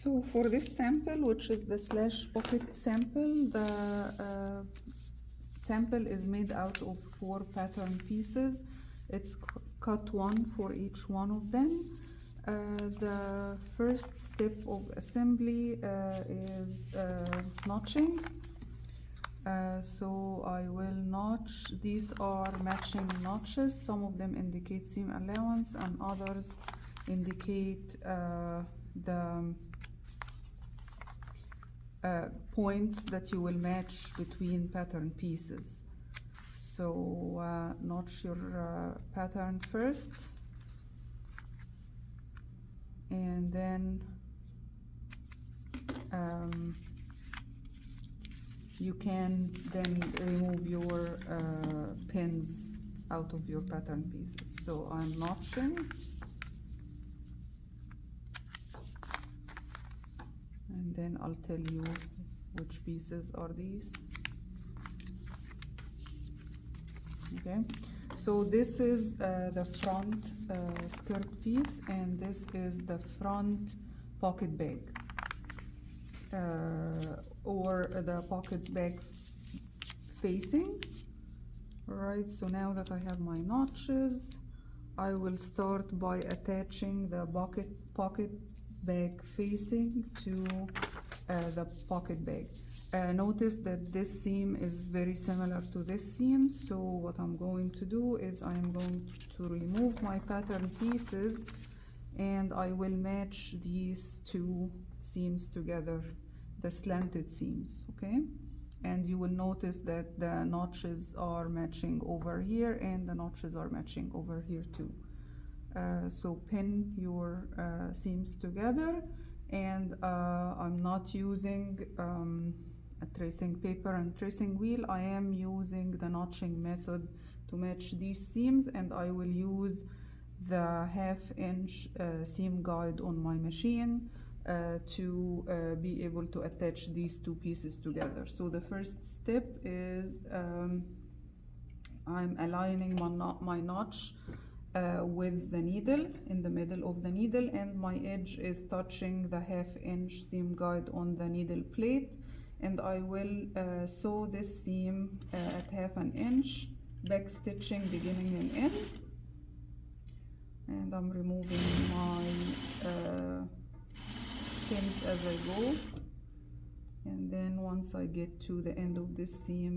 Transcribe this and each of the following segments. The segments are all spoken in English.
So for this sample, which is the slash pocket sample, the sample is made out of 4 pattern pieces. It's cut one for each one of them. The first step of assembly is notching. So I will notch. These are matching notches. Some of them indicate seam allowance and others indicate the points that you will match between pattern pieces. So notch your pattern first, and then you can then remove your pins out of your pattern pieces. So I'm notching, and then I'll tell you which pieces are these. Okay, so this is the front skirt piece, and this is the front pocket bag, or the pocket bag facing. Alright, so now that I have my notches, I will start by attaching the pocket bag facing to the pocket bag. Notice that this seam is very similar to this seam, so what I'm going to do is I am going to remove my pattern pieces, and I will match these two seams together, the slanted seams, okay? And you will notice that the notches are matching over here, and the notches are matching over here too. So pin your seams together, and I'm not using a tracing paper and tracing wheel. I am using the notching method to match these seams, and I will use the 1/2 inch seam guide on my machine to be able to attach these two pieces together. So the first step is I'm aligning my notch with the needle in the middle of the needle, and my edge is touching the 1/2 inch seam guide on the needle plate, and I will sew this seam at 1/2 inch, back stitching beginning and end. And I'm removing my pins as I go, and then once I get to the end of this seam,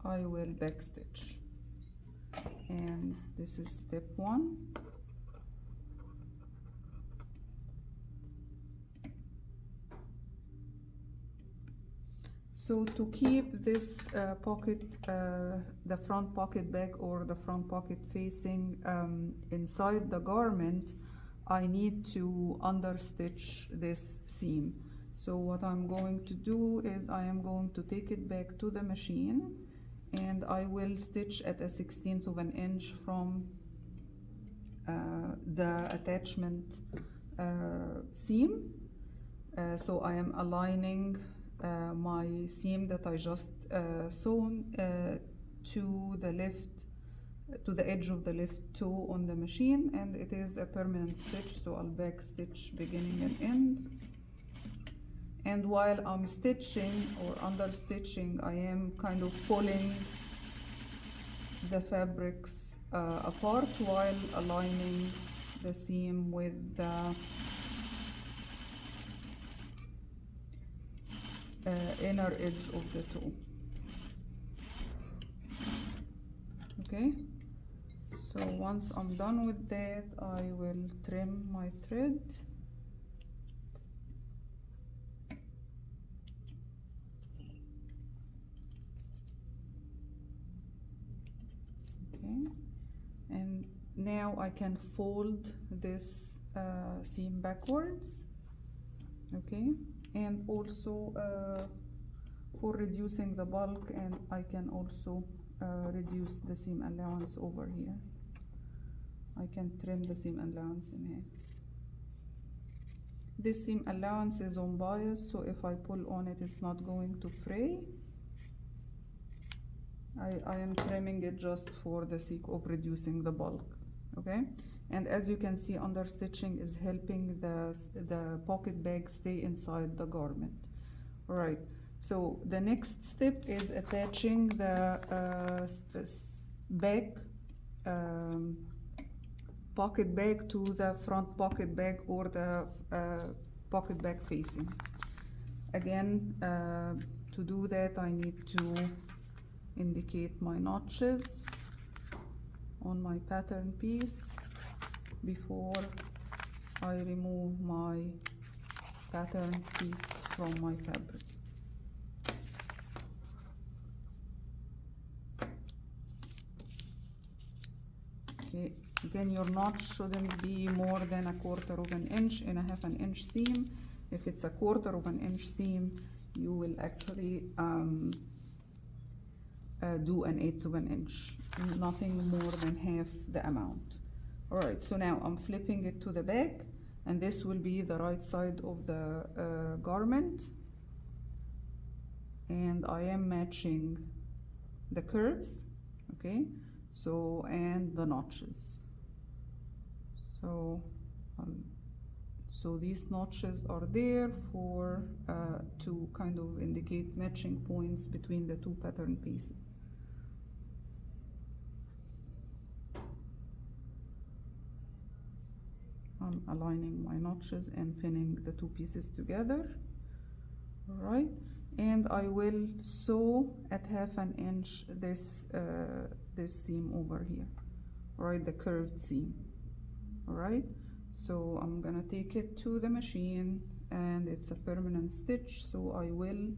I will backstitch. And this is step 1. So to keep this pocket, the front pocket bag or the front pocket facing inside the garment, I need to understitch this seam. So what I'm going to do is I am going to take it back to the machine, and I will stitch at a 1/16 of an inch from the attachment seam. So I am aligning my seam that I just sewn to the edge of the left toe on the machine, and it is a permanent stitch, so I'll back stitch beginning and end. And while I'm stitching or under stitching, I am kind of pulling the fabrics apart while aligning the seam with the inner edge of the toe. Okay, so once I'm done with that, I will trim my thread. Okay, and now I can fold this seam backwards. Okay, and also for reducing the bulk, and I can also reduce the seam allowance over here. I can trim the seam allowance in here. This seam allowance is on bias, so if I pull on it, it's not going to fray. I am trimming it just for the sake of reducing the bulk, okay? And as you can see, under stitching is helping the pocket bag stay inside the garment. All right, so the next step is attaching the back pocket bag to the front pocket bag or the pocket bag facing. Again, to do that I need to indicate my notches on my pattern piece before I remove my pattern piece from my fabric. Okay, again, your notch shouldn't be more than 1/4 of an inch in a 1/2 inch seam. If it's 1/4 of an inch seam, you will actually do an 1/8 of an inch, nothing more than half the amount. All right, so now I'm flipping it to the back, and this will be the right side of the garment, and I am matching the curves, okay, so, and the notches. So these notches are there for to kind of indicate matching points between the two pattern pieces. I'm aligning my notches and pinning the two pieces together. All right, and I will sew at 1/2 inch this seam over here. All right, the curved seam. All right, so I'm gonna take it to the machine, and it's a permanent stitch, so I will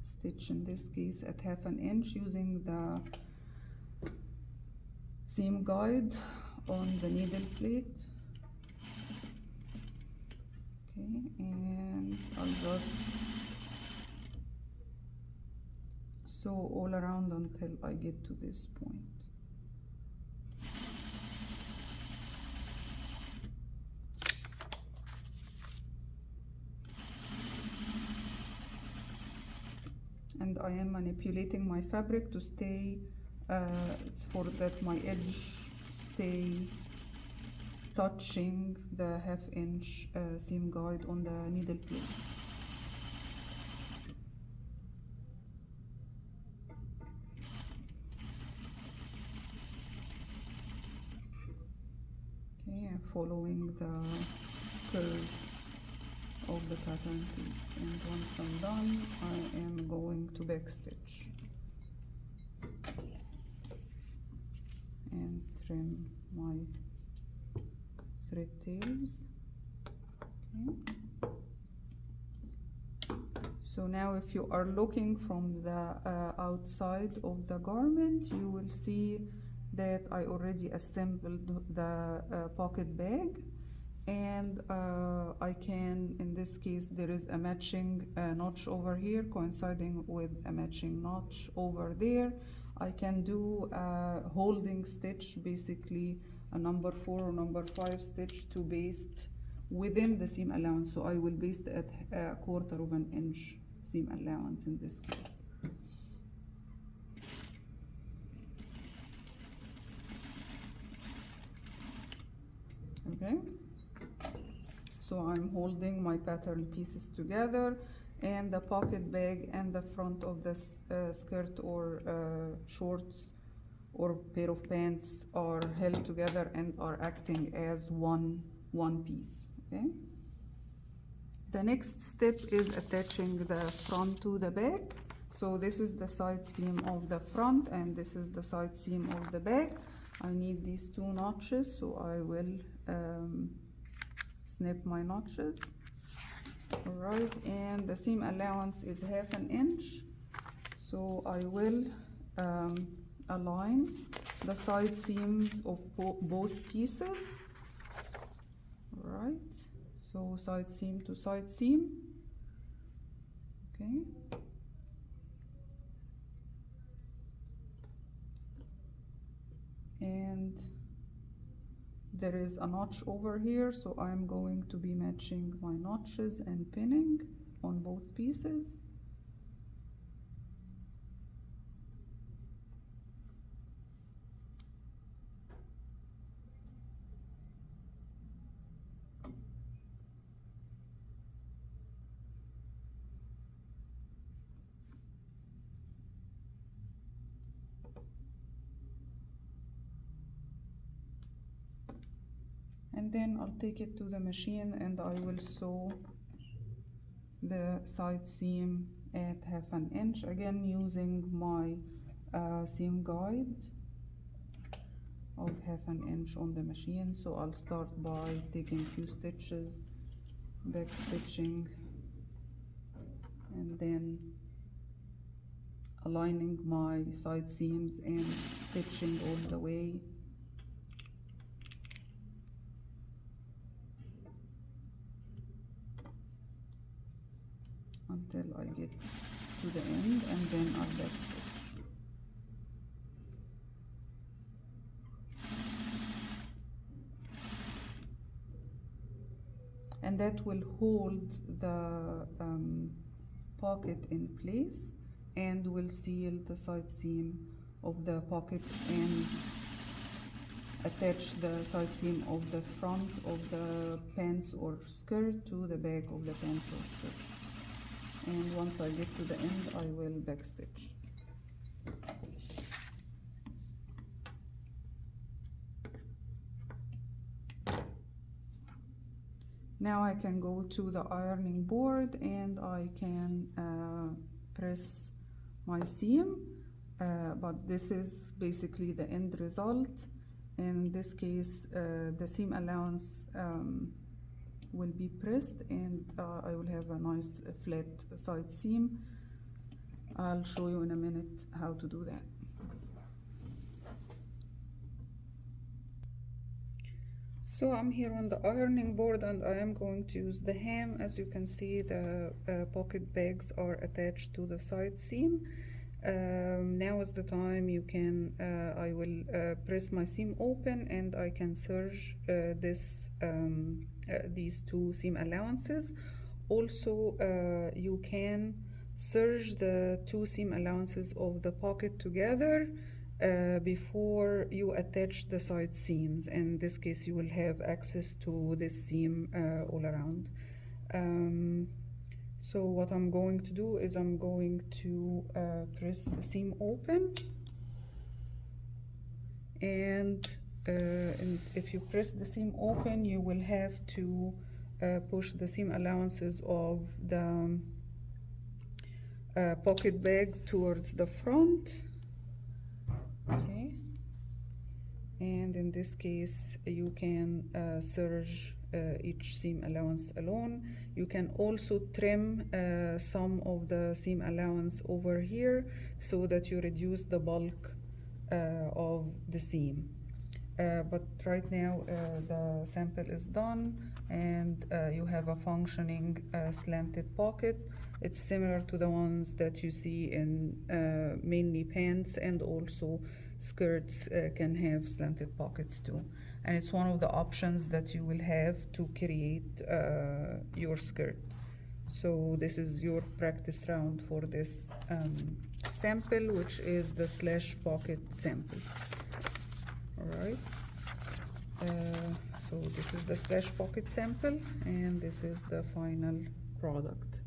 stitch in this case at 1/2 inch using the seam guide on the needle plate. Okay, and I'll just sew all around until I get to this point. And I am manipulating my fabric to stay for that my edge stay touching the 1/2 inch seam guide on the needle plate. Okay, I'm following the curve of the pattern piece, and once I'm done, I am going to backstitch and trim my thread tails. Okay. So now if you are looking from the outside of the garment, you will see that I already assembled the pocket bag, and I can, in this case, there is a matching notch over here coinciding with a matching notch over there. I can do a holding stitch, basically a number 4 or number 5 stitch to baste within the seam allowance. So I will baste at 1/4 of an inch seam allowance in this case. Okay, so I'm holding my pattern pieces together, and the pocket bag and the front of the skirt or shorts or pair of pants are held together and are acting as one piece. Okay, the next step is attaching the front to the back. So this is the side seam of the front, and this is the side seam of the back. I need these 2 notches, so I will snip my notches. All right, and the seam allowance is 1/2 inch, so I will align the side seams of both pieces. All right, so side seam to side seam. Okay, and there is a notch over here, so I'm going to be matching my notches and pinning on both pieces. and then I'll take it to the machine and I will sew the side seam at 1/2 inch, again using my seam guide of 1/2 inch on the machine. So I'll start by taking a few stitches, back stitching, and then aligning my side seams and stitching all the way until I get to the end, and then I'll back stitch. And that will hold the pocket in place and will seal the side seam of the pocket and attach the side seam of the front of the pants or skirt to the back of the pants or skirt. And once I get to the end, I will backstitch. Now I can go to the ironing board and I can press my seam, but this is basically the end result. In this case, the seam allowance will be pressed, and I will have a nice flat side seam. I'll show you in a minute how to do that. So I'm here on the ironing board and I am going to use the hem. As you can see, the pocket bags are attached to the side seam. Now is the time you can, I will press my seam open and I can serge these two seam allowances. Also, you can serge the two seam allowances of the pocket together before you attach the side seams. In this case, you will have access to this seam all around. So what I'm going to do is I'm going to press the seam open, and if you press the seam open, you will have to push the seam allowances of the pocket bags towards the front. Okay, and in this case you can serge each seam allowance alone. You can also trim some of the seam allowance over here so that you reduce the bulk of the seam. But right now the sample is done, and you have a functioning slanted pocket. It's similar to the ones that you see in mainly pants, and also skirts can have slanted pockets too. And it's one of the options that you will have to create your skirt. So this is your practice round for this sample, which is the slash pocket sample. All right. So this is the slash pocket sample, and this is the final product.